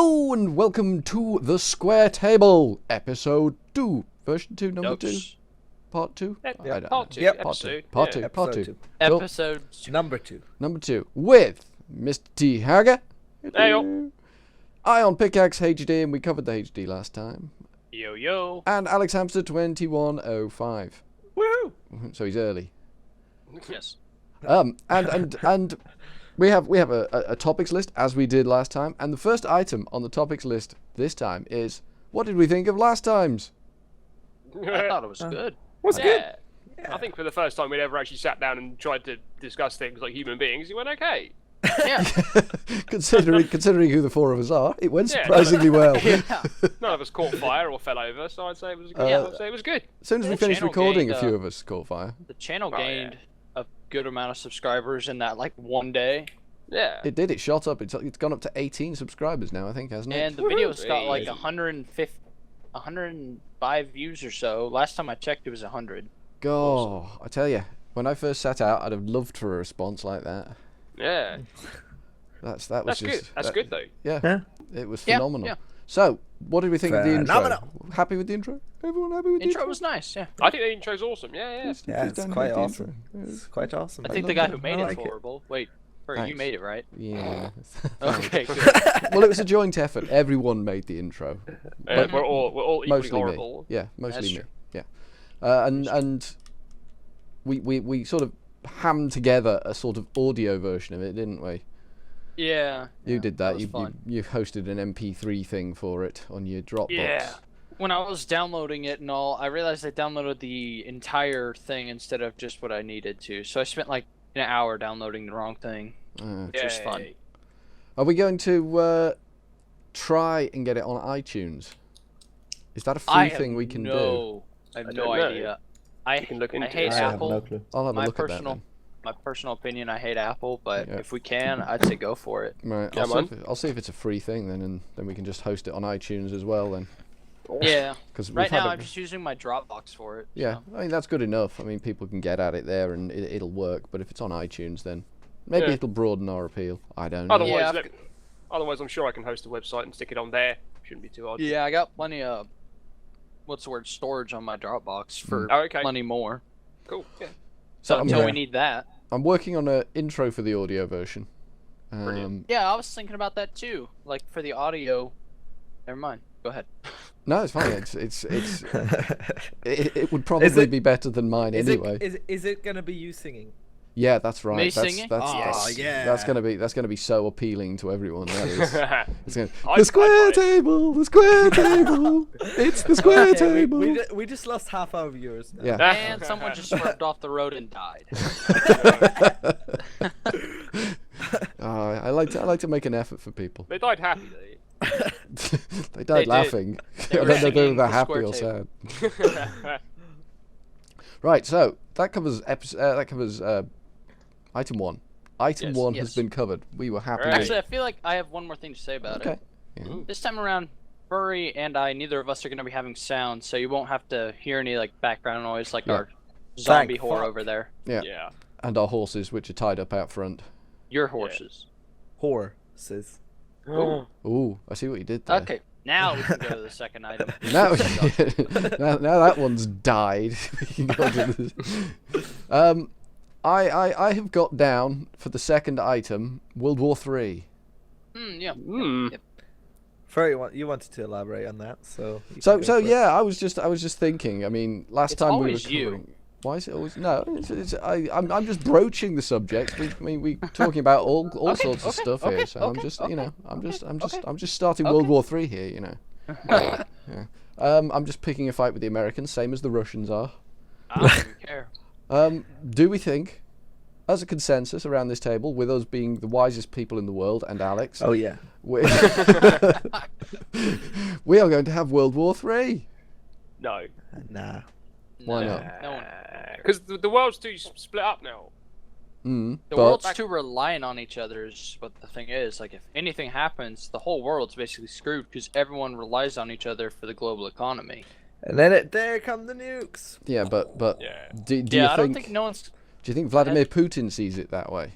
Hello and welcome to The Square Table, episode 2, version 2, number 2, part 2? Part 2, Yep. episode. Part 2, yeah. part 2. Two. Cool. Episode Number 2. Number 2, with Mr. T. Hager. Heyo. Ion Pickaxe HD, and we covered the HD last time. Yo, yo. And Alex Hamster 2105. Woohoo! So he's early. Yes. And we have a topics list as we did last time, and the first item on the topics list this time is what did we think of last time's? I thought it was good. What's good? I think for the first time we'd ever actually sat down and tried to discuss things like human beings, it went okay. Yeah. considering who the four of us are, it went Yeah. surprisingly well. Yeah. None of us caught fire or fell over, so I'd say it was good. I'd say it was good. As soon as we The finished channel recording, gained, a few of us caught fire. The channel Oh, yeah. gained a good amount of subscribers in that like one day, Yeah. It did. It shot up. It's gone up to 18 subscribers now, I think, hasn't it? and the videos got like Crazy. 105 views or so. Last time I checked, it was 100. God, I tell you, when I first sat out, I'd have loved for a response like that. Yeah. That was That's just good. That's good, though. Yeah, Yeah. it was Yeah, phenomenal. yeah. So, what did we think of the intro? Phenomenal. Happy with the intro? Everyone happy with the Intro intro? was nice. Yeah. I think the intro's awesome. Yeah, yeah. Please- Yeah, please it's don't quite hate the awesome. intro. It's quite awesome. I think love the guy that. who made I it's like it. horrible. Wait, Bert, Thanks. you made it, right? Yeah. Okay. Good. Well, it was a joint effort. Everyone made the intro. But We're all equally mostly horrible. me. Yeah, mostly That's me. true. Yeah. And we sort of hammed together a sort of audio version of it, didn't we? Yeah. You yeah, did that. was You fun. hosted an MP3 thing for it on your Dropbox. Yeah. When I was downloading it and all, I realized I downloaded the entire thing instead of just what I needed to. So I spent like an hour downloading the wrong thing, which was fun. Yay. Are we going to try and get it on iTunes? Is that a free thing we can do? I have I no don't know. idea. I can look I into hate it. I have Apple. no clue. I'll have a My look personal, at my personal opinion, I hate Apple. But Yeah. if we can, I'd say go for it. that then. Right. Yeah, I'll see if it's a free thing then, and then we can just host it on iTunes as well then. Yeah. Because Right now, I'm just using my Dropbox for it. Yeah, so. I mean that's good enough. I mean people can get at it there and it'll work. But if it's on iTunes, then maybe Yeah. it'll broaden our appeal. I don't know. Otherwise, Yeah, otherwise, I'm sure I can host a website and stick it on there. Shouldn't be too hard. Yeah, I got plenty of what's the word storage on my Dropbox for Oh, okay. plenty more. Cool. Yeah. So I'm, until uh, we need that. I'm working on an intro for the audio version. Brilliant. Yeah, I was thinking about that too. Like for the audio. Never mind. Go ahead. No, it's fine. It would probably be better than mine anyway. Is it gonna be you singing? Yeah, that's right. Me that's, singing? That's, Oh, that's, yeah. That's gonna be so appealing to everyone. That is. It's gonna, I'd- the square I'd buy it. table, the square table. It's the square Okay, table. we just lost half our viewers now. Yeah. And someone just swerved off the road and died. I like to make an effort for people. They died happy, though. They died did. laughing. They I were don't know if they singing were the happy square or table. sad. Right, so that covers item 1. Item Yes, 1 yes. has been covered. We were happy. Right. with Actually, I feel like I have one more thing to say about Okay. it. Yeah. This time around, Furry and I, neither of us are going to be having sound, so you won't have to hear any like background noise like Yeah. our zombie Thank whore fuck. over there. Yeah. Yeah. And our horses, which are tied up out front. Your horses. Horses. Ooh, I see what you did there. Okay, now we can go to the second item. Now, now that one's died. We can go to this. I have got down for the second item World War 3. Yeah. Hmm. Yep. Furry, you wanted to elaborate on that, so. you So can go for it. yeah, I was just thinking. I mean, last It's time we were always you. covering. Why is it always no? I'm just broaching the subject. We talking about all Okay, sorts of okay, stuff okay, here. So I'm okay, just okay, I'm just starting okay. World War 3 here. You know. Yeah. I'm just picking a fight with the Americans, same as the Russians are. I don't even care. Do we think, as a consensus around this table, with us being the wisest people in the world and Alex, Oh yeah. we, we are going to have World War 3? No. Nah. Why No, not? No one. Because the world's too split up now. The But world's too reliant on each other is what the thing is. Like, if anything happens, the whole world's basically screwed because everyone relies on each other for the global economy. And then there come the nukes. yeah, but Yeah. do Yeah, you I don't think no one's. do you think Vladimir Putin sees it that way?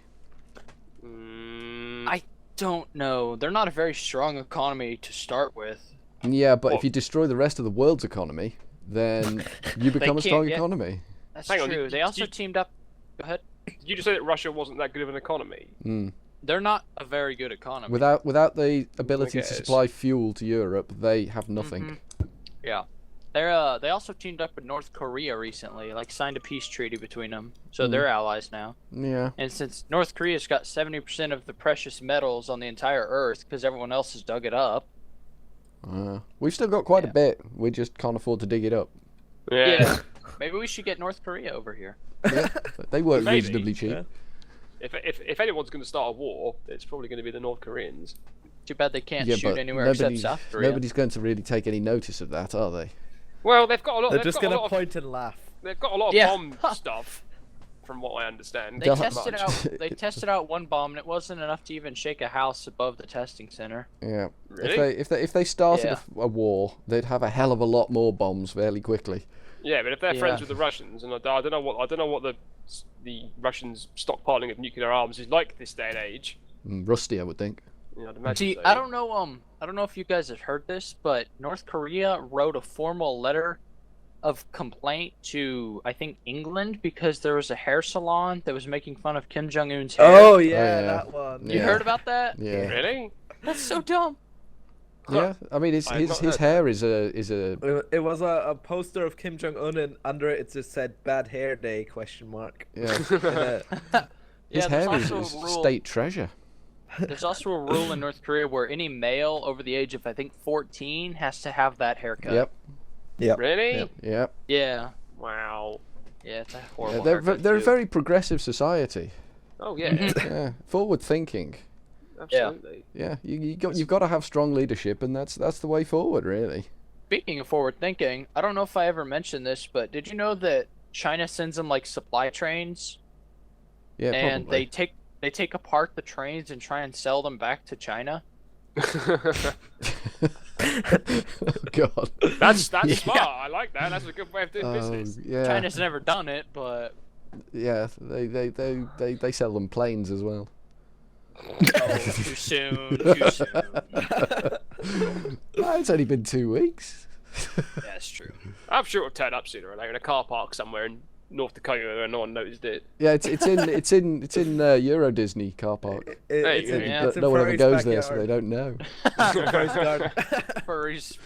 Mm, I don't know. They're not a very strong economy to start with. Yeah, but What? if you destroy the rest of the world's economy, then you become a can't strong get- economy. That's Hang on, true. you- They also you- teamed up. Go ahead. You just said that Russia wasn't that good of an economy. Mm. They're not a very good economy. Without the ability to guess. supply fuel to Europe, they have nothing. Yeah. They also teamed up with North Korea recently, like signed a peace treaty between them. So Hmm. they're allies now. Yeah. And since North Korea's got 70% of the precious metals on the entire Earth because everyone else has dug it up. We've still got quite a Yeah. bit. We just can't afford to dig it up. Yeah. Maybe we should get North Korea over here. They work Maybe, reasonably cheap. yeah. If anyone's going to start a war, it's probably going to be the North Koreans. Too bad they can't Yeah, shoot but anywhere except nobody- South Korea. nobody's going to really take any notice of that, are they? Well, they've got a lot. They're they've just got a gonna lot of- point and laugh. They've got a lot of Yeah. bomb stuff, from what I understand. They Don't- tested Much. out. They tested out one bomb, and it wasn't enough to even shake a house above the testing center. Yeah. Really? If they started Yeah. a war, they'd have a hell of a lot more bombs fairly quickly. Yeah, but if they're friends Yeah. with the Russians, and I don't know what the Russians' stockpiling of nuclear arms is like this day and age. Rusty, I would think. I'd imagine See, so. I don't know. I don't know if you guys have heard this, but North Korea wrote a formal letter of complaint to, I think, England because there was a hair salon that was making fun of Kim Jong Un's hair. Oh yeah, yeah. that one. You Yeah. heard about that? Yeah. Really? That's so dumb. Yeah. I mean, I've not his heard hair is a It was a poster of Kim Jong Un, and under it just said "Bad Hair Day?" question mark. yeah. And, His Yeah, there's hair is also a a rule. state treasure. There's also a rule in North Korea where any male over the age of, I think, 14 has to have that haircut. Yep. Really? Yep. Yep. Yeah. Wow. Yeah, it's a Yeah, horrible they're haircut, they're a too. very progressive society. Oh yeah, Yeah. Forward thinking. absolutely. Yeah. You've got to have strong leadership, and that's the way forward, really. Speaking of forward thinking, I don't know if I ever mentioned this, but did you know that China sends them like supply trains, Yeah. and Probably. they take apart the trains and try and sell them back to China? God. That's Yeah. smart. I like that. That's a good way of doing business. Yeah. China's never done it, but Yeah. They sell them planes as well. too soon, too soon. It's only been 2 weeks. That's true. I'm sure it'll turn up sooner or later in a car park somewhere in North Dakota and no one noticed it. Yeah, it's in Euro Disney car park. it's you in, go. Yeah. it's in No one ever Furry's goes there, so backyard. they don't know. Furry's garden.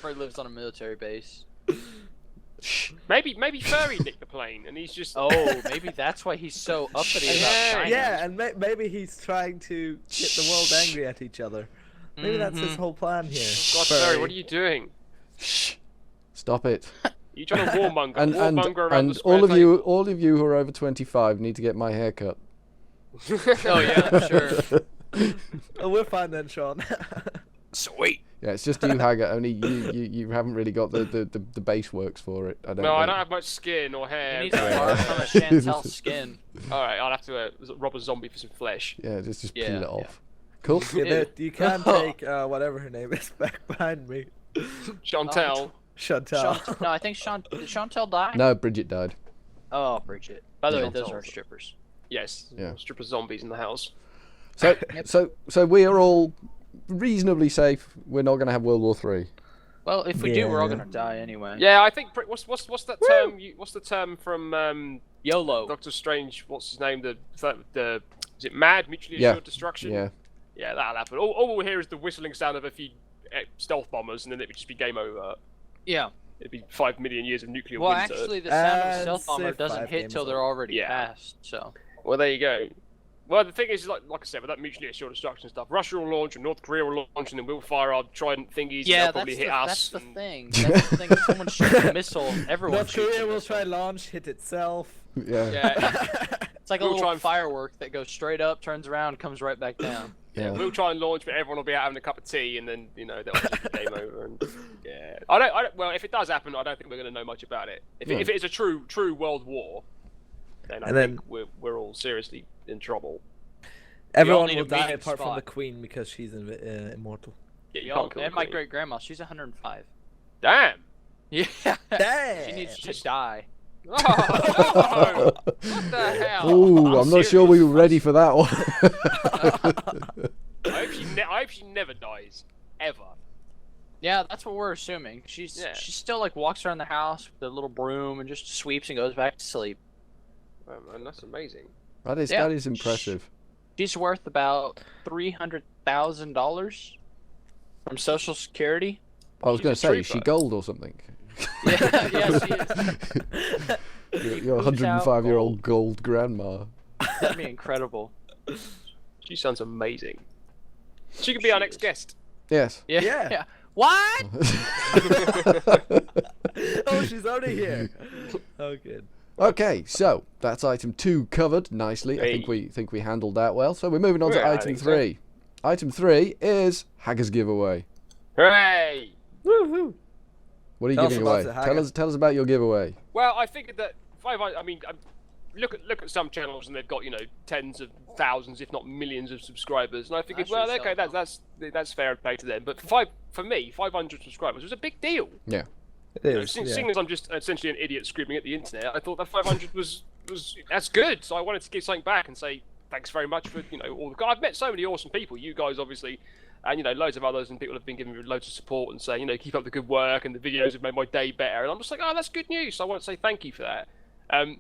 Furry lives on a military base. Shh. Maybe Furry nicked the plane and he's just. Oh, maybe that's why he's so uppity about Yeah, China. Yeah, and maybe he's trying to get the world angry at each other. Maybe that's his Mhm. whole plan here. God, Furry, what are you doing? Shh. Stop it. You trying to warmonger? And warmonger around the and square all of you who are over 25 need to get my hair cut. table? Oh yeah, I'm sure. Oh, we're fine then, Sean. Sweet. Yeah, it's just you, Haggart. Only you haven't really got the base works for it. I don't. No, I think. don't have much skin or You hair. need to carve from a Chantel skin. All right, I'll have to rob a zombie for some flesh. Yeah, just Yeah, peel it yeah. off. Cool. Yeah, you can take whatever her name is back behind me. Chantel. Chantal. No, I think did Chantel die? No, Bridget died. Oh, Bridget. By the way, those Chantel. are strippers. Yes. Yeah. Stripper zombies in the house. So Yep. so we are all reasonably safe. We're not going to have World War Three. Well, if we do, we're all Yeah. gonna die anyway. Yeah, I think. What's that term? What's the term from YOLO. Doctor Strange? What's his name? The is it mad mutually Yeah. assured destruction? Yeah. Yeah, that'll happen. All we'll hear is the whistling sound of a few stealth bombers, and then it would just be game over. Yeah. It'd be 5 million years of nuclear Well, winter. actually, the sound of a And stealth bomber Civ doesn't 5 hit games till over. they're already Yeah. past. So. Well, there you go. Well, the thing is, like I said, with that mutually assured destruction stuff, Russia will launch and North Korea will launch, and then we'll fire our trident thingies, Yeah, and they'll probably hit us. that's the and- thing. That's the thing. If someone shoots a missile, everyone North shoots Korea a will missile. try launch, hit itself. Yeah. Yeah, It's like a We'll little try and- firework that goes straight up, turns around, comes right back down. Yeah. we'll try and launch, but everyone will be out having a cup of tea, and then that'll just be game over. And yeah, I don't. Well, if it does happen, I don't think we're going to know much about it. If it is a true world war, then I And think then- we're all seriously in trouble. Everyone need will a die meeting apart from the spot. queen because she's immortal. Yeah, you Yo, can't kill the and my queen. great grandma, she's 105. Damn. Yeah. Damn. She needs to die. Oh, no! What the hell? Ooh, I'm not sure we were ready for that one. I hope she I hope she never dies, ever. Yeah, that's what we're assuming. She still like walks around the house with a little broom and just sweeps and goes back to sleep. Oh, man, that's amazing. That is Yeah. that is impressive. She's worth about $300,000 from Social Security. I was She's going a to say, is she trooper. gold or something? Yeah, she is. You're a moves out 105-year-old gold grandma. That'd be incredible. She sounds amazing. She could be our next guest. Yes. Yeah. Yeah. What? Oh, she's already here. Oh, good. Okay, so that's item 2 covered nicely. I think we handled that well. So we're moving on to Yeah, I item think so. 3. Item 3 is Hagger's giveaway. Hooray! Woohoo! What are you Tell us giving about away? it, Hagger. Tell us about your giveaway. Well, I figured that look at some channels and they've got tens of thousands, if not millions, of subscribers, and I figured, That's well, okay, yourself, that's fair play to them. But for me, 500 subscribers was a big deal. Yeah. It You know, is. seeing as I'm just essentially an idiot screaming at the internet, I thought that 500 was that's good. So I wanted to give something back and say thanks very much for all the. I've met so many awesome people. You guys obviously, and loads of others, and people have been giving me loads of support and saying keep up the good work, and the videos have made my day better. And I'm just like, oh, that's good news. So I want to say thank you for that. And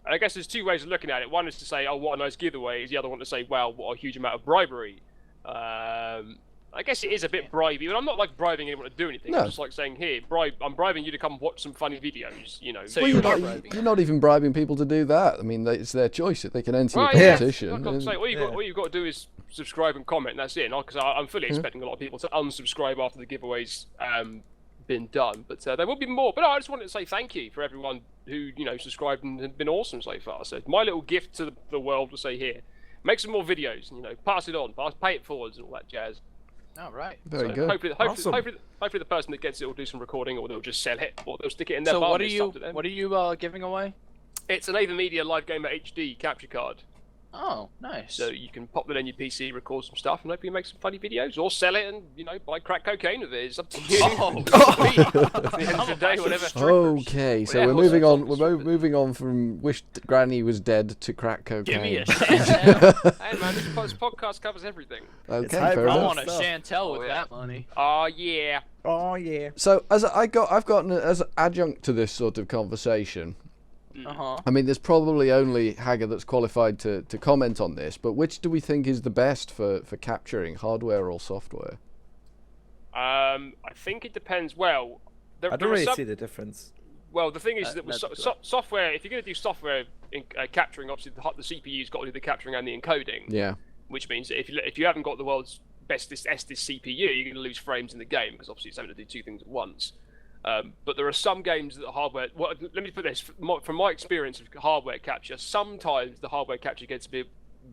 I guess there's two ways of looking at it. One is to say, oh, what a nice giveaway. Is the other one to say, wow, what a huge amount of bribery. I guess it is a bit bribey, but I'm not like bribing anyone to do anything. No. I'm just like saying, here, I'm bribing you to come watch some funny videos. So Well, you're you're, not not, bribing. you're not even bribing people to do that. I mean, it's their choice. They can enter Well, a yeah, competition. I've got to say, all you've got to do is subscribe and comment, and that's it. Because I'm fully expecting a lot of people to unsubscribe after the giveaway's been done. But there will be more. But no, I just wanted to say thank you for everyone who subscribed and have been awesome so far. So my little gift to the world will say here, make some more videos. Pass it on, pay it forwards and all that jazz. Oh, right. Very So good. Awesome. hopefully the person that gets it will do some recording, or they'll just sell it, or they'll stick it in their So bar. what are It's you up to them. giving away? It's an AverMedia Live Gamer HD capture card. Oh, nice. So you can pop that in your PC, record some stuff, and hopefully make some funny videos, or sell it and buy crack cocaine with it. It's up to you. Oh, sweet. At the end of the day, whatever. Okay, so Yeah, we're what's moving that on. song? We're moving on from wish Granny was dead to crack cocaine. Give me a Hey man, this podcast covers everything. Okay, high fair brow. I enough. want a stuff. Chantel with Oh, yeah. that money. Oh yeah. Oh yeah. So I've gotten as an adjunct to this sort of conversation. Uh-huh. I mean, there's probably only Hagger that's qualified to comment on this, but which do we think is the best for capturing, hardware or software? I think it depends. Well, I don't really see the difference. Well, the thing is that with that's software, if you're going to do software capturing, obviously the CPU's got to do the capturing and the encoding. Yeah. Which means that if you haven't got the world's bestest CPU, you're going to lose frames in the game because obviously it's having to do two things at once. But there are some games that the hardware. Well, let me put this from my experience of hardware capture. Sometimes the hardware capture gets a bit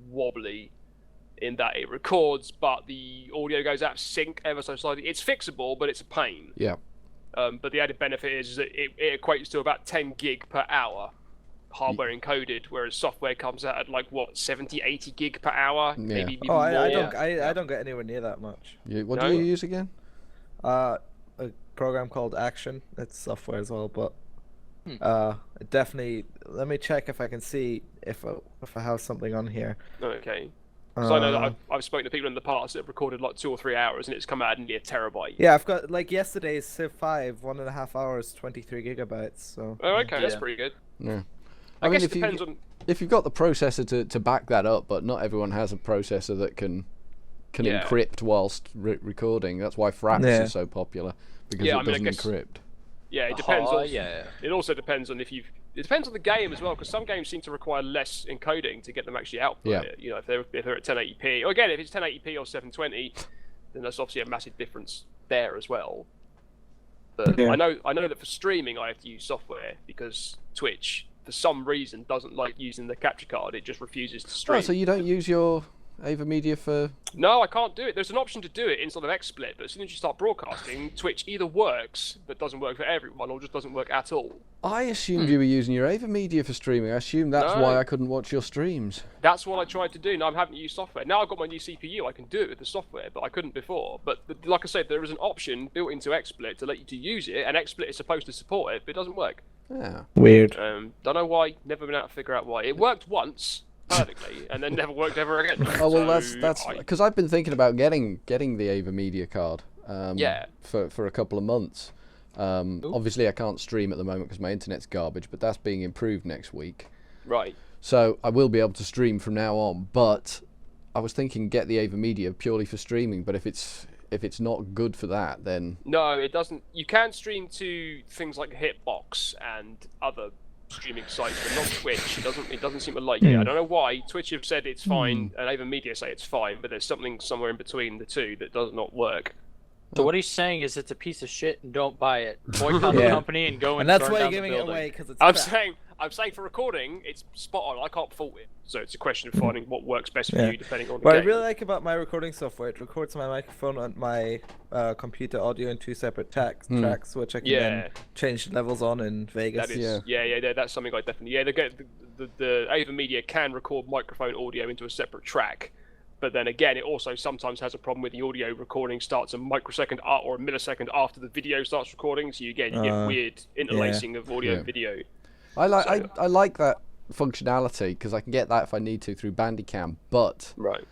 wobbly, in that it records, but the audio goes out of sync ever so slightly. It's fixable, but it's a pain. Yeah. But the added benefit is that it equates to about 10 gig per hour hardware encoded, whereas software comes out at like what 70, 80 gig per hour, maybe even Oh, more. I don't get anywhere near that much. What No? do you use again? A program called Action. It's software as well, but it definitely. Let me check if I can see if I have something on here. Okay. So I know that I've spoken to people in the past that have recorded like 2 or 3 hours, and it's come out at nearly a terabyte. Yeah, I've got like yesterday's Civ 5, 1.5 hours, 23 gigabytes. So. Oh, okay, that's Yeah. pretty good. Yeah. I guess mean, it depends on. if you've got the processor to back that up, but not everyone has a processor that can Yeah. encrypt whilst recording. That's why Fraps Yeah. is so popular, because Yeah, it I mean, I doesn't guess- encrypt. Yeah, it depends Oh, on. yeah. It also depends on if you've. It depends on the game as well, because some games seem to require less encoding to get them actually output Yeah. it. If they're at 1080p, or again, if it's 1080p or 720, then there's obviously a massive difference there as well. But Yeah. I know that for streaming, I have to use software because Twitch, for some reason, doesn't like using the capture card. It just refuses to stream. Oh, so you don't use your AverMedia for? No, I can't do it. There's an option to do it inside of XSplit, but as soon as you start broadcasting, Twitch either works but doesn't work for everyone, or just doesn't work at all. I assumed you were using your AverMedia for streaming. I assumed that's No. why I couldn't watch your streams. That's what I tried to do. Now I'm having to use software. Now I've got my new CPU, I can do it with the software, but I couldn't before. But like I said, there is an option built into XSplit to let you to use it, and XSplit is supposed to support it, but it doesn't work. Yeah. Weird. Don't know why. Never been able to figure out why. It worked once, perfectly, and then never worked ever again. Oh well, So that's I- because I've been thinking about getting the Ava Media card. Yeah. For a couple of months. Obviously, I can't stream at the moment because my internet's garbage, but that's being improved next week. right. So I will be able to stream from now on. But I was thinking get the Ava Media purely for streaming. But if it's not good for that, then No, it doesn't. You can stream to things like Hitbox and other streaming sites, but not Twitch. It doesn't seem to like it. I don't know why. Twitch have said it's fine, and even Media say it's fine, but there's something somewhere in between the two that does not work. So what he's saying is it's a piece of shit and don't buy it. Boycott the Yeah. company and go And and that's burn why you're down the giving it building. away because it's. I'm crap. saying for recording, it's spot on. I can't fault it. So it's a question of finding what works best for Yeah. you, depending on the What I game. really like about my recording software, it records my microphone and my computer audio in two separate tracks, which I can Yeah. then change levels on in Vegas. That is, yeah, that's something I definitely. Yeah, the Ava Media can record microphone audio into a separate track, but then again, it also sometimes has a problem with the audio recording starts a microsecond or a millisecond after the video starts recording, so you get weird interlacing of audio Yeah. and video. I like So- I like that functionality because I can get that if I need to through Bandicam. But Right.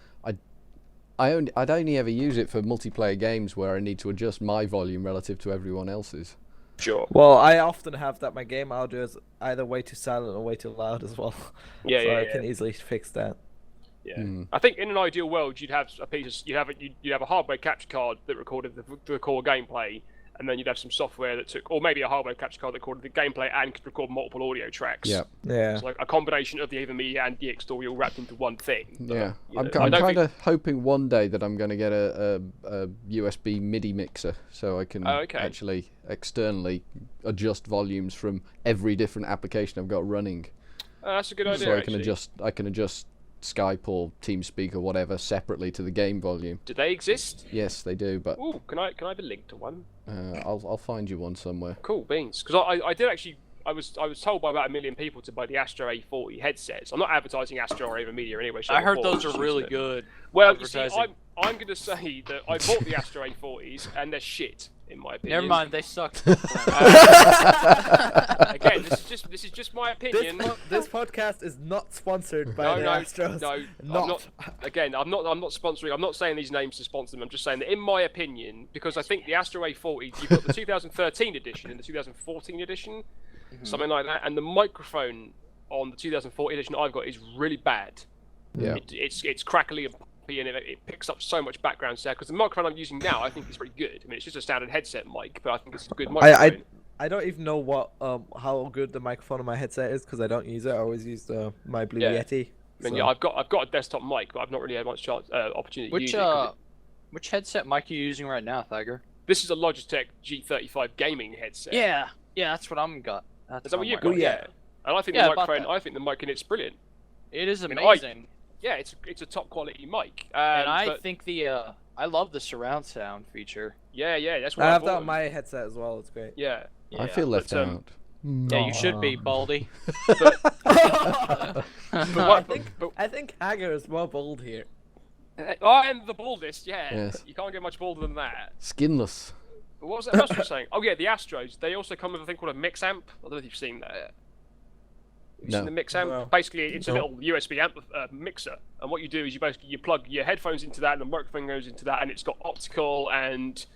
I'd only ever use it for multiplayer games where I need to adjust my volume relative to everyone else's. Sure. Well, I often have that my game audio is either way too silent or way too loud as well. Yeah, so yeah, I can easily fix that. Yeah, I think in an ideal world, you'd have a piece of, you'd have a hardware capture card that recorded the core gameplay, and then you'd have some software that took, or maybe a hardware capture card that recorded the gameplay and could record multiple audio tracks. Yeah. Yeah. It's like a combination of the Ava Media and DX Story all wrapped into one thing. Yeah, You I'm know, I kind don't think- of hoping one day that I'm going to get a USB MIDI mixer so I can Oh, okay. actually externally adjust volumes from every different application I've got running. That's a good idea. So I can actually. adjust Skype or TeamSpeak or whatever separately to the game volume. Do they exist? Yes, they do, but Ooh, can I have a link to one? I'll find you one somewhere. Cool beans. Because I did actually. I was told by about 1 million people to buy the Astro A40 headsets. I'm not advertising Astro or Ava Media anyway. I heard those are really good. Well, you see, advertising. I'm going to say that I bought the Astro A40s and they're shit in my opinion. Never mind, they suck. Again, this is just my opinion. This podcast is not sponsored by No, the no, Astros. no. I'm not. Again, I'm not sponsoring. I'm not saying these names to sponsor them. I'm just saying that in my opinion, because I think the Astro A40, you've got the 2013 edition and the 2014 edition, something like that, and the microphone on the 2014 edition I've got is really bad. Yeah. It's crackly and poppy, and it picks up so much background sound. Because the microphone I'm using now, I think is pretty good. I mean, it's just a standard headset mic, but I think it's a good microphone. I don't even know what how good the microphone on my headset is because I don't use it. I always use my Blue Yeah. Yeti. I mean, so- yeah, I've got a desktop mic, but I've not really had much chance, opportunity to use it. 'Cause Which headset mic are you using right now, Tiger? this is a Logitech G35 gaming headset. Yeah, that's what I'm got. That's Is that what I'm you've like- got? yeah. And I think Yeah, the about microphone, that. I think the mic in it's brilliant. It is mean, amazing. Yeah, it's a top quality mic. And I but- think I love the surround sound feature. yeah, that's what I I have bought that on them. my headset as well. It's great. Yeah. I feel left but, out. Yeah, you should be, Baldy. But I think Hager is more bold here. I am the baldest. Yeah. Yes. You can't get much balder than that. Skinless. But what was that else I was saying? Oh yeah, the Astros. They also come with a thing called a mix amp. I don't know if you've seen that. Have you No. seen the mix amp? No. Basically, it's a No. little USB amp mixer, and what you do is you plug your headphones into that, and the microphone goes into that, and it's got optical and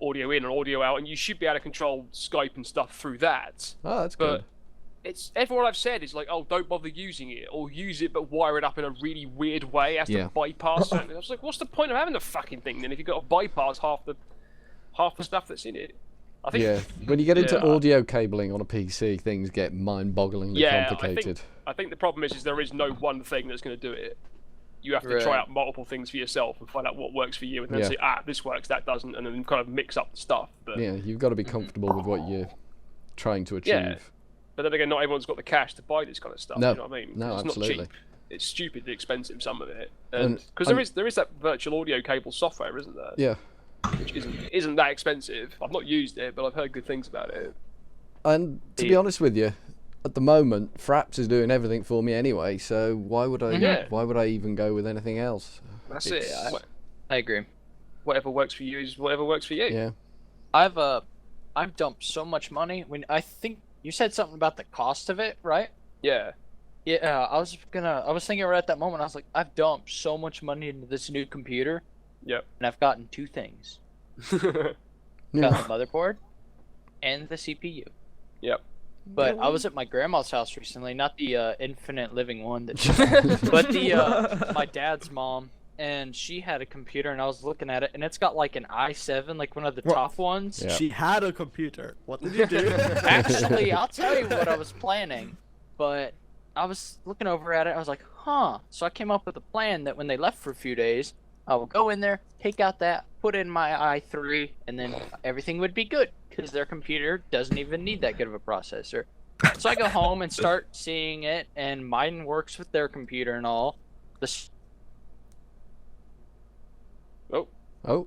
audio in and audio out, and you should be able to control Skype and stuff through that. Oh, that's But good. it's everyone I've said is like, oh, don't bother using it, or use it but wire it up in a really weird way as Yeah. to bypass something. I was like, what's the point of having the fucking thing then if you've got to bypass half the stuff that's in it? I think. Yeah, when you get into Yeah. audio cabling on a PC, things get mind-bogglingly Yeah, complicated. I think the problem is there is no one thing that's going to do it. You have to try Right. out multiple things for yourself and find out what works for you, and then Yeah. say, this works, that doesn't, and then kind of mix up the stuff. But Yeah, you've got to be comfortable with what you're trying to achieve. Yeah. But then again, not everyone's got the cash to buy this kind of stuff. No. You know what I mean? No, it's absolutely. not cheap. It's stupidly expensive, some of it, And because there is that virtual audio cable software, isn't there? Yeah, Which isn't that expensive. I've not used it, but I've heard good things about it. and to be Yeah. honest with you, at the moment, Fraps is doing everything for me anyway. So why would I? Yeah. Why would I even go with anything else? That's It's- it. I agree. Whatever works for you is whatever works for you. Yeah. I've dumped so much money. When I think you said something about the cost of it, right? Yeah. Yeah, I was thinking right at that moment, I was like, I've dumped so much money into this new computer, Yep. and I've gotten 2 things. Got the motherboard and the CPU. Yep. But I was at my grandma's house recently, not the infinite living one that but the my dad's mom, and she had a computer, and I was looking at it, and it's got like an i7, like one of the What? top ones. Yeah. She had a computer. What did you do? Actually, I'll tell you what I was planning, but I was looking over at it, I was like, huh. So I came up with a plan that when they left for a few days, I would go in there, take out that, put in my i3, and then everything would be good, because their computer doesn't even need that good of a processor. So I go home and start seeing it, and mine works with their computer and all. Oh,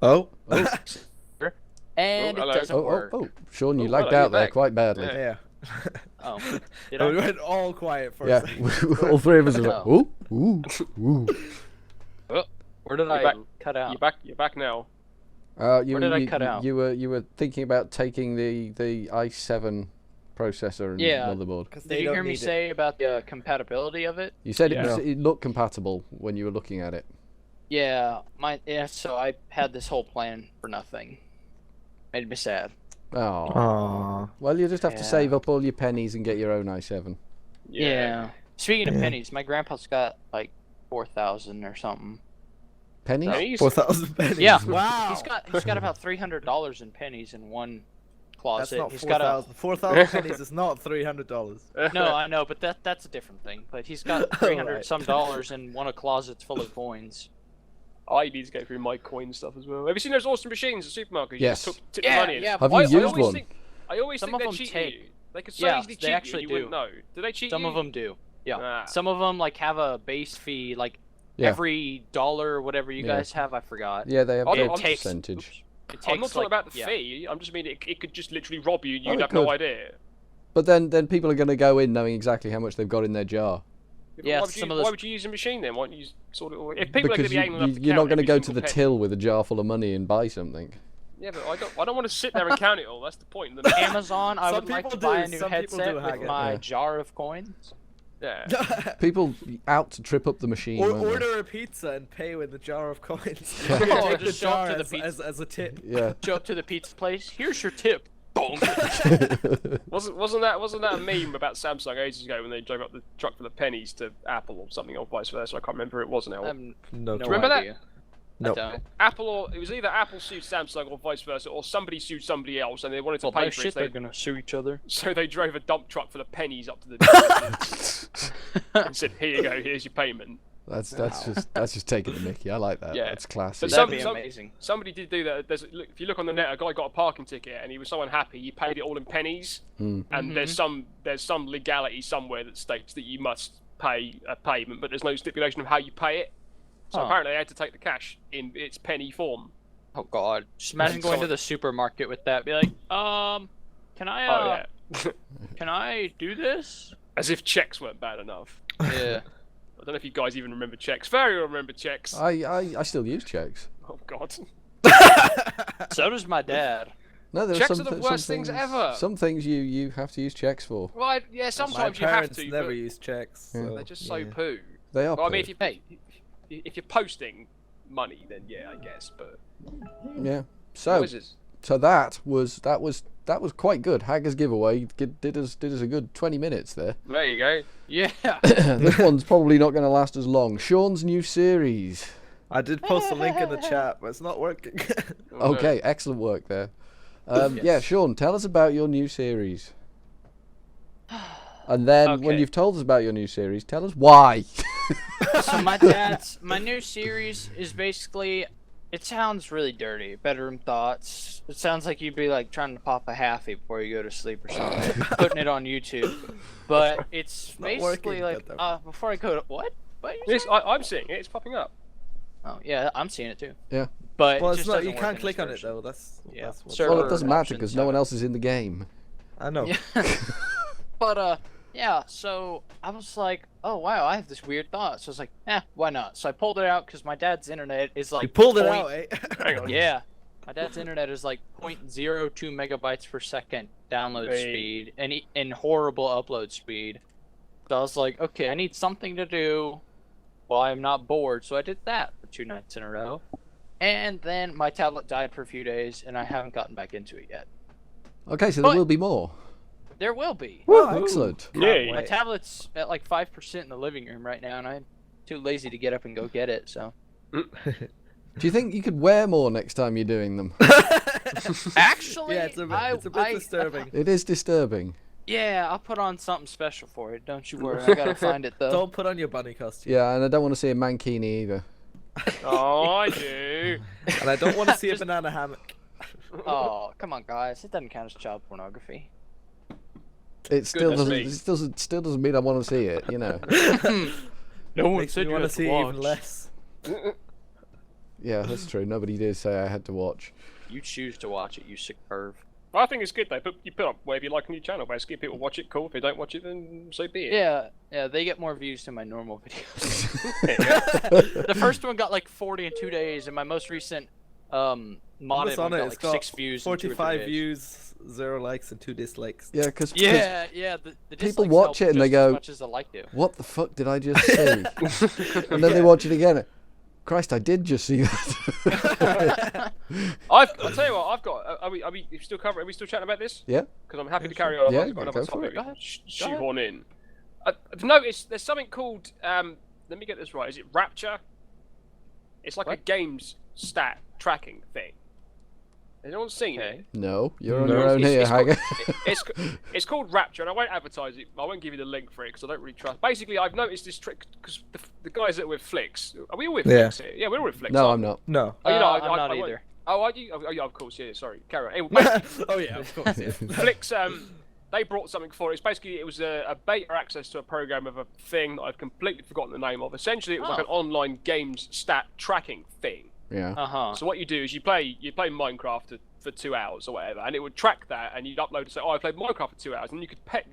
Oh. And Oh, hello. it doesn't work. Sean, you Oh, lagged hello, out you're there back. quite badly. Yeah. Yeah. Oh, did We I? went all quiet for Yeah, a second. all three of us are like, Oh. ooh, ooh, ooh. Where did I back. cut out? You're back now. You, Where did I you, cut out? You were thinking about taking the i7 processor and Yeah. motherboard. Did you hear me say about the compatibility of it? You said Yeah. it looked compatible when you were looking at it. Yeah, so I had this whole plan for nothing. Made me sad. Oh, Aww. well, you just have to Yeah. save up all your pennies and get your own i7. Yeah. Speaking of Yeah. pennies, my grandpa's got like 4,000 or something. Pennies? Pennies? 4,000 pennies. Yeah. Wow. He's got about $300 in pennies in one That's closet. not He's got 4,000. 4,000 pennies is not $300. No, I know, but that's a different thing. But he's got 300 Right. some dollars in one of the closets full of coins. I need to go through my coin stuff as well. Have you seen those awesome machines at supermarkets? Yes. You just tip Yeah, the money in? yeah. Have you I used always one? I always Some think of they're them cheating take- you. They could so Yeah, easily they cheat actually you, and you wouldn't do. know. Do they cheat Some you? of them do. Yeah. Ah. Some of them like have a base fee, like Yeah. every dollar or whatever you Yeah. guys have. I forgot. Yeah, they have I a don't- good I'm takes- percentage. Oops. It takes, I'm not talking like, about the yeah. fee. I'm just meaning it could just literally rob you and Oh, you'd it have no could. idea. But then people are going to go in knowing exactly how much they've got in their jar. Yeah, why would, some you, of those- why would you use a machine then? Why don't you sort it all? If people are going Because to be aiming enough to you're not count going to every go to single the penny- till with a jar full of money and buy something. Yeah, but I don't want to sit there and count it all. That's the point. Then- Amazon, I Some would like to people buy do, a new some people do headset hack with it. my Yeah. jar of coins. yeah. People out to trip up the machine. Or won't they? order a pizza and pay with a jar of coins. Yeah. Oh, Take the just show up jar to the as, pizza- as a tip. Yeah. Show up to the pizza place. Here's your tip. Boom. Wasn't that a meme about Samsung ages ago when they drove up the truck for the pennies to Apple or something or vice versa? I can't remember who it was now. No. No Remember that? idea. Nope. I don't. Apple or it was either Apple sued Samsung or vice versa, or somebody sued somebody else and they wanted to Well, pay no for shit, it. they're gonna sue each other. So they drove a dump truck for the pennies up to the and said, "Here you go, here's your payment." That's just taking the mickey. I like that. Yeah. That's classy. But That'd be some- amazing. Somebody did do that. If you look on the net, a guy got a parking ticket and he was so unhappy he paid it all in pennies. Hmm. And there's some legality somewhere that states that you must pay a payment, but there's no stipulation of how you pay it. So Huh. apparently they had to take the cash in its penny form. Oh god. Just imagine going to the supermarket with that. Be like, can I Oh yeah. can I do this? As if checks weren't bad enough. Yeah. I don't know if you guys even remember checks. Ferry will remember checks. I still use checks. Oh god. So does my dad. No, there Checks are are the some worst things ever. Some things you have to use checks for. Right, yeah, My sometimes you have parents to. never but use checks. Yeah. So, they're just so yeah. poo. They are. Well, I mean, poo. if you're posting money, then yeah, I guess. But Yeah. what So is this? that was quite good. Haggers giveaway did us a good 20 minutes there. There you go. Yeah. This one's probably not going to last as long. Sean's new series. I did post a link in the chat, but it's not working. Oh, no. Okay, excellent work there. Yeah, Sean, tell us about your new series. And then when Okay. you've told us about your new series, tell us why. So my new series is basically, it sounds really dirty. Bedroom thoughts. It sounds like you'd be like trying to pop a halfie before you go to sleep or something, putting it on YouTube. But it's not basically working, like, Peter. before I go to what? What you Yes, say? I'm seeing it. It's popping up. Oh yeah, I'm seeing it too. Yeah. But well, it it's just not. doesn't You work can't in click this on it version. though. That's Yeah. what's Server Well, it doesn't matter options because no one have it. else is in the game. I know. Yeah. But yeah, so I was like, oh wow, I have this weird thought. So I was like, why not? So I pulled it out because my dad's internet is like You pulled it point- out, eh? Hang on. Yeah, my dad's internet is like 0.02 megabytes per second download Hey. speed and horrible upload speed. So I was like, okay, I need something to do while I'm not bored. So I did that for 2 nights in a row. And then my tablet died for a few days, and I haven't gotten back into it yet. Okay, so there But- will be more. There will be. Oh, excellent. Yeah. My tablet's at like 5% in the living room right now, and I'm too lazy to get up and go get it. So Do you think you could wear more next time you're doing them? actually, Yeah, it's a bit disturbing. It is disturbing. Yeah, I'll put on something special for it. Don't you worry. I gotta find it though. Don't put on your bunny costume. Yeah, and I don't want to see a mankini either. Oh, I do. And I don't want to see a banana hammock. Oh, come on, guys! It doesn't count as child pornography. It still Goodness doesn't. me. It still doesn't mean I want to see it. You know. No one Makes said me you want had to see it watch. even less. Yeah, that's true. Nobody did say I had to watch. You choose to watch it, you sick perv. I think it's good though. You put up whatever you like on your channel. Basically, if people watch it, cool. If they don't watch it, then so be it. Yeah, they get more views than my normal videos. The first one got like 40 in 2 days, and my most recent modded What's one on it? got It's like got 6 views. in 2 or 3 45 days. views, 0 likes, and 2 dislikes. Yeah, because Yeah. The people dislikes watch help it and they just as go, much as the like do. what the fuck did I just see? And then they watch it again. Christ, I did just see that. I'll tell you what. I've got. Are we still covering? Are we still chatting about this? Yeah. Because I'm happy to carry on. Yeah, I've got another go for topic. it. Go ahead. Shoehorn in. I've noticed there's something called. Let me get this right. Is it Rapture? It's like a What? games stat tracking thing. Has anyone seen it? No, you're on No. your own here, It's Hager. it's called Rapture, and I won't advertise it. I won't give you the link for it because I don't really trust. Basically, I've noticed this trick because the guys that are with Flix. Are we all with Yeah. Flix here? Yeah, we're all with Flix. No, aren't I'm we? not. No. Oh, you know, I'm not I won't- either. Oh, are you? Oh, yeah, of course. Yeah, sorry. Carry on. Anyway, basically, Oh yeah, of course. Yeah. Flix, they brought something for it. It's basically it was a beta access to a program of a thing that I've completely forgotten the name of. Essentially, it was like Oh. an online games stat tracking thing. Yeah. Uh-huh. So what you do is you play Minecraft for 2 hours or whatever, and it would track that, and you'd upload and say, "Oh, I played Minecraft for 2 hours," and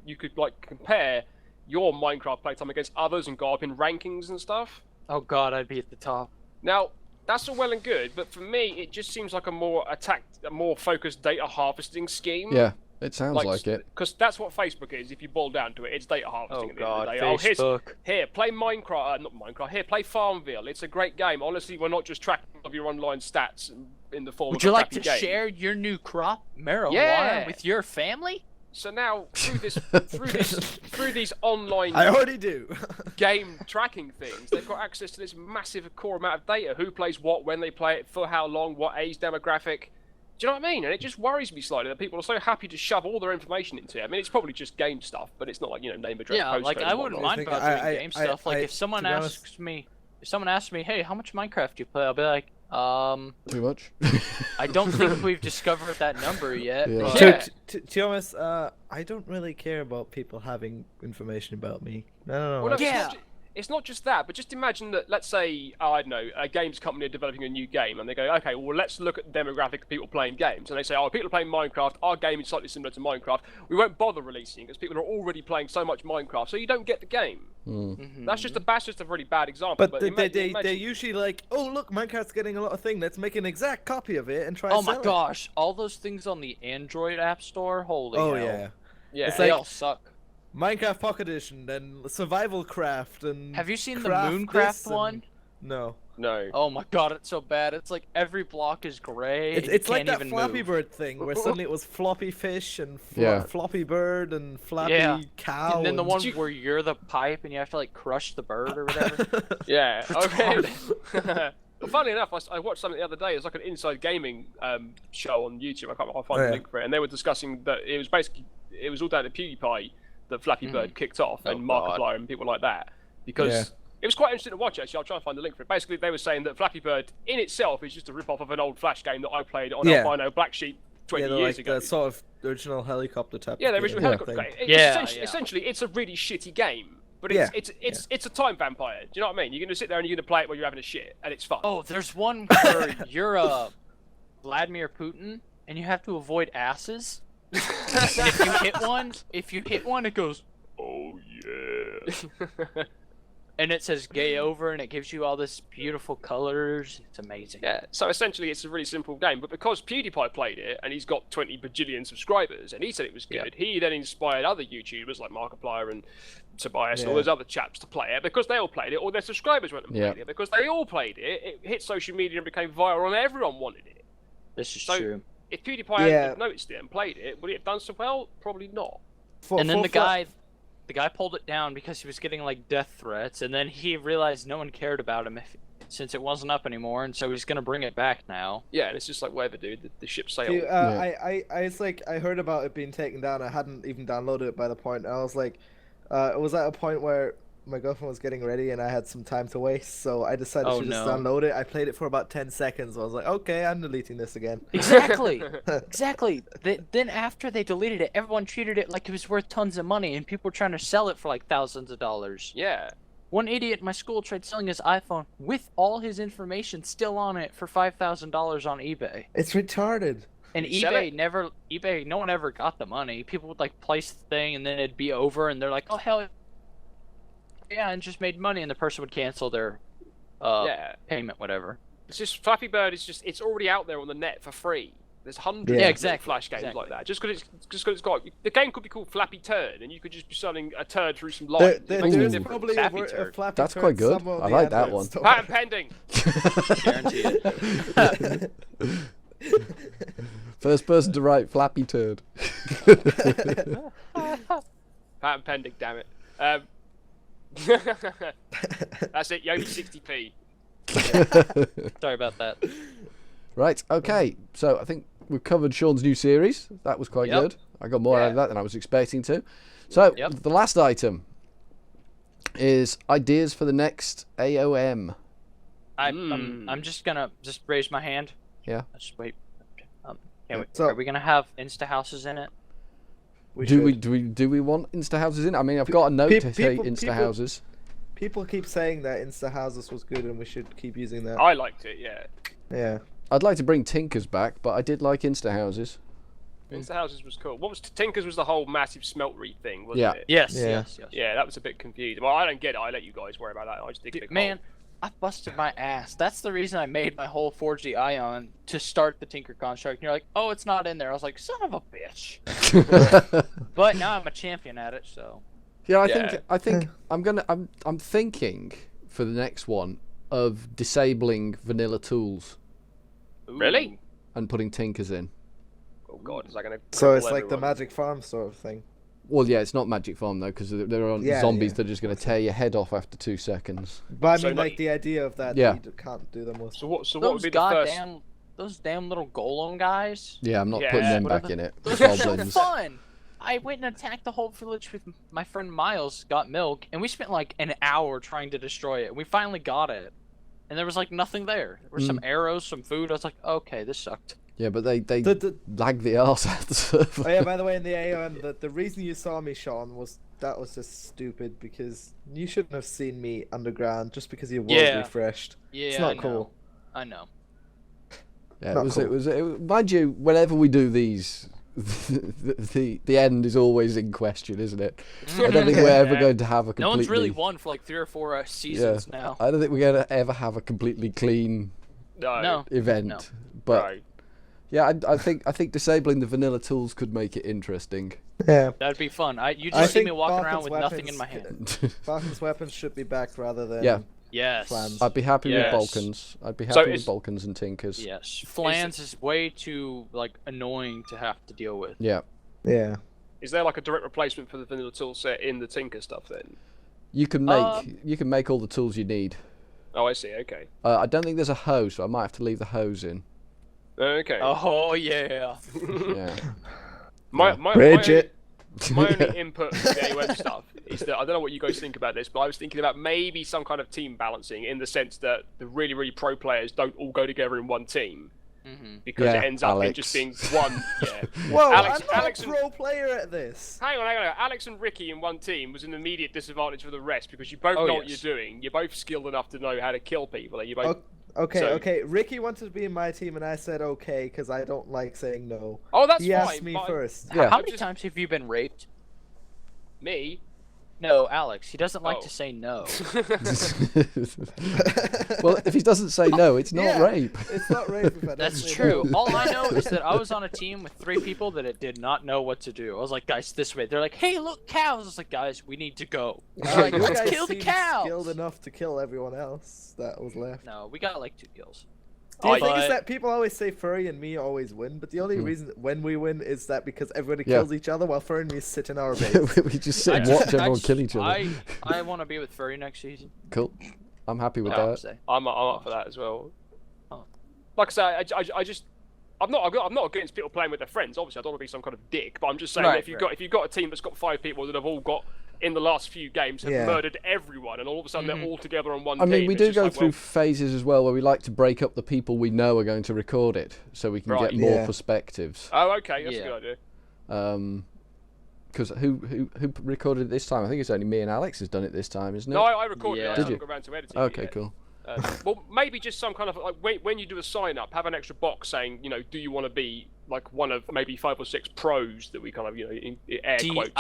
you could like compare your Minecraft playtime against others and go up in rankings and stuff. Oh god, I'd be at the top. Now, that's all well and good, but for me, it just seems like a more focused data harvesting scheme. Yeah, it sounds like it. Because that's what Facebook is. If you boil down to it, it's data harvesting. Oh at the end of god, the day. Oh, Facebook. here, play Minecraft. Not Minecraft. Here, play Farmville. It's a great game. Honestly, we're not just tracking of your online stats in the form Would of you a like to crappy game. share your new crop marijuana Yeah. with your family? So now, through these online I already do. game tracking things, they've got access to this massive core amount of data. Who plays what, when they play it, for how long, what age demographic. Do you know what I mean? And it just worries me slightly that people are so happy to shove all their information into it. I mean, it's probably just game stuff, but it's not like, name, address, Yeah, postcode like and I wouldn't whatnot. mind think about I- doing I- game I- stuff. Like I- if someone to be honest- asks me, hey, how much Minecraft do you play? I'll be like, Too much. I don't think we've discovered that number yet. Yeah. but- Yeah. To be honest, I don't really care about people having information about me. I don't know. Well, no, Yeah. it's not just that, but just imagine that, let's say, I don't know, a games company are developing a new game, and they go, okay, well, let's look at the demographic of people playing games. And they say, oh, people are playing Minecraft, our game is slightly similar to Minecraft. We won't bother releasing it because people are already playing so much Minecraft, so you don't get the game. Mhm. That's just a very bad example. But, But, they're imagine- usually like, oh look, Minecraft's getting a lot of thing. Let's make an exact copy of it and try. Oh to my sell it." gosh, all those things on the Android App Store, holy Oh hell. yeah. yeah. it's They like- all suck. Minecraft Pocket Edition and Survival Craft and. Have you seen the craft Mooncraft this and- one? No. no. Oh my god, it's so bad. It's like every block is gray. and you It's like can't that even Flappy move. Bird thing where suddenly it was Floppy Fish and Yeah. Floppy Bird and Flappy Yeah. Cow. And then the one you- where you're the pipe and you have to like crush the bird or whatever. Yeah. Okay. Retarded. Well, funnily enough, I watched something the other day. It was like an inside gaming show on YouTube. I can't I'll find Oh, the yeah. link for it. And they were discussing that it was all down to PewDiePie that Flappy Bird kicked off, Oh, and God. Markiplier and people like that. Because Yeah. it was quite interesting to watch, actually. I'll try and find the link for it. Basically, they were saying that Flappy Bird in itself is just a rip-off of an old Flash game that I played on Yeah. Albino Black Sheep 20 yeah, they're years like ago. the sort of original helicopter type. Yeah, the game original Yeah. helicopter thing. game. It's Yeah, essentially, yeah. essentially, it's a really shitty game. But Yeah, it's a time vampire. Do you know what I mean? You're going to sit there and you're going to play it while you're having a shit, and it's fun. Oh, there's one where you're Vladimir Putin and you have to avoid asses. And if you hit one, it goes, "Oh yeah." And it says "gay over," and it gives you all this beautiful colors. It's amazing. Yeah, so essentially it's a really simple game, but because PewDiePie played it and he's got 20 bajillion subscribers and he said it was good, he then inspired other YouTubers like Markiplier and Tobias and all those other chaps to play it because they all played it, or their subscribers went and played it because they all played it. It hit social media and became viral and everyone wanted it. This is So true. if PewDiePie hadn't noticed it and played it, would it have done so well? Probably not. And then the guy pulled it down because he was getting like death threats, and then he realized no one cared about him since it wasn't up anymore, and so he's gonna bring it back now. Yeah, and it's just like whatever, dude. The ship sailed. Dude, I heard about it being taken down. I hadn't even downloaded it by the point. I was like, it was at a point where my girlfriend was getting ready and I had some time to waste, so I decided to just download it. I played it for about 10 seconds. I was like, okay, I'm deleting this again. Exactly. Exactly. Then after they deleted it, everyone treated it like it was worth tons of money, and people were trying to sell it for like thousands of dollars. Yeah. One idiot in my school tried selling his iPhone with all his information still on it for $5,000 on eBay. It's retarded. And eBay, no one ever got the money. People would like place the thing and then it'd be over, and they're like, oh hell yeah, and just made money, and the person would cancel their payment, whatever. It's just Flappy Bird is just, it's already out there on the net for free. There's hundreds of Flash games like that. Just because it's got, the game could be called Flappy Turd, and you could just be selling a turd through some lines. There's probably a Flappy That's Turd quite good. I like that one. Patent pending. Guarantee it. First person to write Flappy Turd. Patent pending, damn it. That's it, Yomi 60p. Sorry about that. Right, okay. So I think we've covered Sean's new series. That was quite good. I got more out of that than I was expecting to. So the last item is ideas for the next AOM. I'm just gonna raise my hand. Yeah. Just wait. Are we gonna have Insta houses in it? Do we want Insta houses in? I mean, I've got a note to say Insta houses. People keep saying that Insta houses was good and we should keep using that. I liked it, yeah. Yeah. I'd like to bring Tinkers back, but I did like Insta houses. Insta houses was cool. What was Tinkers was the whole massive smeltery thing, wasn't it? Yes. Yeah, that was a bit confusing. Well, I don't get it. I let you guys worry about that. I just dig a big Man, hole. I busted my ass. That's the reason I made my whole 4G Ion to start the Tinker construct. And you're like, oh, it's not in there. I was like, son of a bitch. But now I'm a champion at it, so. Yeah, I think I'm thinking for the next one of disabling vanilla tools. Really? And putting Tinkers in. Oh god, is that gonna? So it's like the Magic Farm sort of thing. Well, yeah, it's not Magic Farm though, because there are zombies that are just going to tear your head off after 2 seconds. But I mean, like the idea of that, you can't do them with. So what would be the first? Those damn little golem guys. Yeah, I'm not putting them back in it. Those are so fun. I went and attacked the whole village with my friend Miles, got milk, and we spent like an hour trying to destroy it. We finally got it, and there was like nothing there. There were some arrows, some food. I was like, okay, this sucked. Yeah, but they lag the arse out of the server. Oh yeah, by the way, in the AOM, the reason you saw me, Sean, was just stupid because you shouldn't have seen me underground just because your world refreshed. Yeah, it's not cool. I know. Yeah, it was. Mind you, whenever we do these, the end is always in question, isn't it? I don't think we're ever going to have a completely. No one's really won for like 3 or 4 seasons now. I don't think we're going to ever have a completely clean event. No. But yeah, I think disabling the vanilla tools could make it interesting. Yeah, that'd be fun. You just see me walking around with nothing in my hand. Falcon's weapons should be back rather than Flans. I'd be happy with Balkans. I'd be happy with Balkans and Tinkers. Yes, Flans is way too like annoying to have to deal with. Yeah. Yeah. Is there like a direct replacement for the vanilla tool set in the Tinker stuff then? You can make all the tools you need. Oh, I see. Okay. I don't think there's a hose, so I might have to leave the hose in. Okay. Oh yeah. Yeah. My Bridget. only input to the AOM stuff is that I don't know what you guys think about this, but I was thinking about maybe some kind of team balancing in the sense that the really, really pro players don't all go together in one team. Because it ends up in just being one. Yeah. Whoa, Alex a pro player at this. Hang on. Alex and Ricky in one team was an immediate disadvantage for the rest because you both know what you're doing. You're both skilled enough to know how to kill people. And you both. Okay. Ricky wanted to be in my team, and I said okay because I don't like saying no. Oh, that's he fine. asked me first. Yeah. How many times have you been raped? Me? No, Alex. He doesn't like Oh. to say no. Well, if he doesn't say no, it's not Yeah. rape. It's not rape if I don't That's say true. no. All I know is that I was on a team with 3 people that it did not know what to do. I was like, guys, this way. They're like, hey, look, cows. I was like, guys, we need to go. They're like, You let's guys kill the seemed cows. skilled enough to kill everyone else that was left. No, we got like 2 kills. The thing But- is that people always say Furry and me always win, but the only reason when we win is that because everybody Yeah. kills each other while Furry and me sit in our base. We just sit and watch everyone kill each other. I want to be with Furry next season. Cool. I'm happy with I have to that. say. I'm up for that as well. Oh. Like I say, I'm not against people playing with their friends. Obviously, I don't want to be some kind of dick, but I'm just saying Right, that if you've got a team that's got 5 people that have all got in the last few games have Yeah. murdered everyone, and all of a sudden they're all together on one I team. mean, we it's do just go like, through well, phases as well where we like to break up the people we know are going to record it, so we can Right. get more Yeah. perspectives. oh, okay, that's Yeah. a good idea. Because who recorded it this time? I think it's only me and Alex has done it this time, isn't it? No, I recorded it. Yeah. I Did haven't you? got around to editing. Okay, it yet. cool. Well, maybe just some kind of like when you do a sign up, have an extra box saying, do you want to be like one of maybe 5 or 6 pros that we kind of in air See, quotes.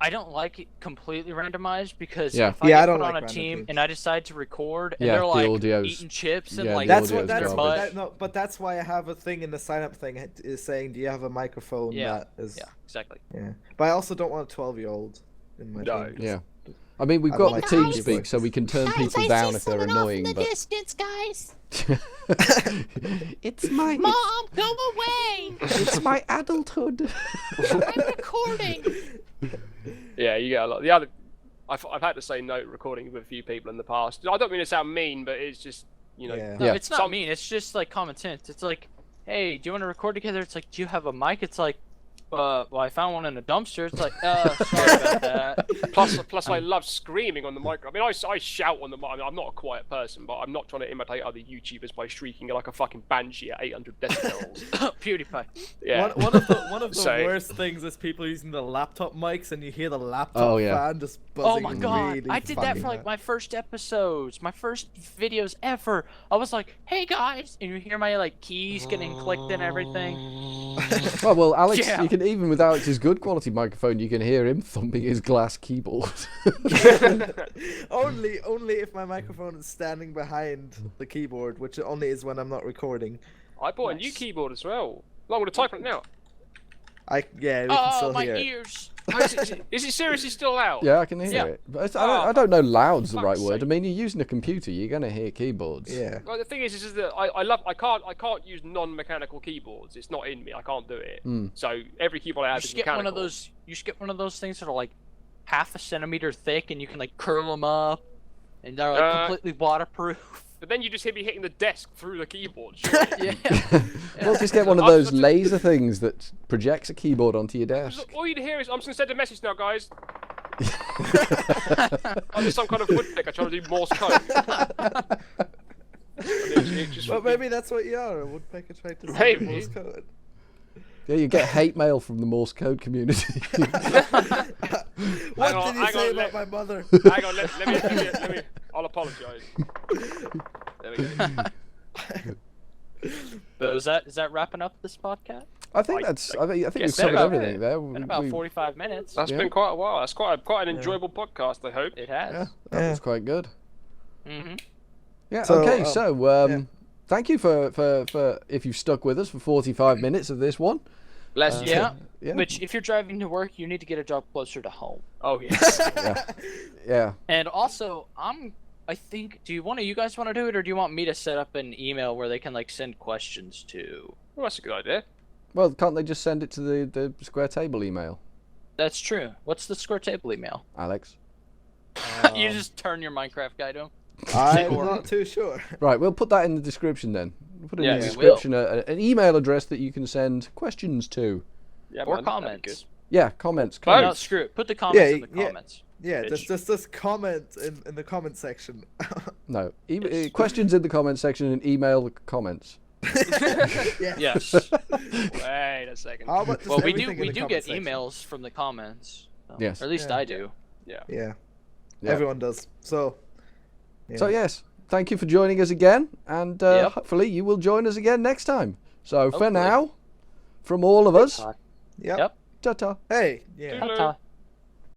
I don't like it completely randomized because Yeah. if I Yeah, I get don't put on like a random team teams. and I decide to record and Yeah, they're the like audio's- eating chips and yeah, like the That's audio's what that's garbage. that, no, but that's why I have a thing in the sign up thing is saying, do you have a microphone Yeah. that is yeah, exactly. yeah. But I also don't want a 12-year-old in my No. team. Yeah. I mean, we've I got like the to team keep speak, it. so we can turn Guys, people I down see if they're someone off in annoying. the But distance, guys. it's my Mom, go away! it's my adulthood. I'm recording. Yeah, you get a lot. The other, I've had to say no to recording with a few people in the past. I don't mean to sound mean, but it's just Yeah. No, Yeah. it's not Some- mean. It's just like common sense. It's like, hey, do you want to record together? It's like, do you have a mic? It's like, well, I found one in a dumpster. It's like, sorry about that. plus I love screaming on the micro. I mean, I shout on the mic. I mean, I'm not a quiet person, but I'm not trying to imitate other YouTubers by shrieking like a fucking banshee at 800 decibels. PewDiePie. Yeah. One of the So- worst things is people using the laptop mics and you hear the laptop Oh, yeah. fan just buzzing. Oh my god, really I did that for fucking like my first episodes, my first videos ever. I was like, hey guys, and you hear my like keys getting clicked and everything. Well, Alex, Yeah. you can even with Alex's good quality microphone, you can hear him thumping his glass keyboard. only if my microphone is standing behind the keyboard, which only is when I'm not recording. I bought a new keyboard as well. I'm going to type on it now. We can Oh, still my hear it. ears. Is it seriously still out? Yeah, I can hear Yeah. it. But it's, Oh, I don't know loud's the fuck's right word. I sake. mean, you're using a computer, you're going to hear keyboards. Yeah. Well, the thing is that I can't use non-mechanical keyboards. It's not in me. I can't do it. So every keyboard I You have should is get mechanical. one of those. You should get one of those things that are like half a centimeter thick, and you can like curl them up, and they're like completely waterproof. But then you just hear me hitting the desk through the keyboard. Yeah. Well, just get one of those laser things that projects a keyboard onto your desk. All you'd hear is, I'm just going to send a message now, guys. I'm just some kind of woodpecker trying to do Morse code. But maybe that's what you are, a woodpecker trying to Maybe. Morse code. Yeah, you get hate mail from the Morse code community. What on, did you hang say on, about my mother? Hang on, let me. I'll apologise. There we go. But is that wrapping up this podcast? I think we've guess covered so. everything there. Been about 45 minutes. That's Yeah. been quite a while. That's quite an enjoyable podcast, I hope. It has. Yeah, that was quite good. Mm-hmm. Yeah. So, Okay. So, yeah. thank you for if you've stuck with us for 45 minutes of this one. Bless you. Yeah. Yeah. Which, if you're driving to work, you need to get a job closer to home. Oh yes. Yeah. And also, I think, you guys want to do it, or do you want me to set up an email where they can like send questions to? Well, that's a good idea. Well, can't they just send it to the Square Table email, That's true. What's the Square Table email? Alex? You just turn your Minecraft guide on. I'm not too sure. Right. We'll put that in the description then. We'll put in Yeah, the we will. description an email address that you can send questions to. Yeah, Or man, that'd be comments. Yeah, comments. Both. No, screw it. Put the comments in the yeah. comments. Yeah, Bitch. just comment in the comment section. No, questions in the comment section and email the comments. Yeah. Yes. Wait a second. How about just Well, we everything in do the comment get section? emails from the comments. So, Yes. Or at least Yeah. I do. Yeah. Yeah. Yeah. Everyone does. So. Yeah. So yes, thank you for joining us again, and Yep. hopefully you will join us again next time. So for Hopefully. now, from all of us, Yep. Yep. ta-ta. Hey. Yeah. Toodaloo. Ta-ta.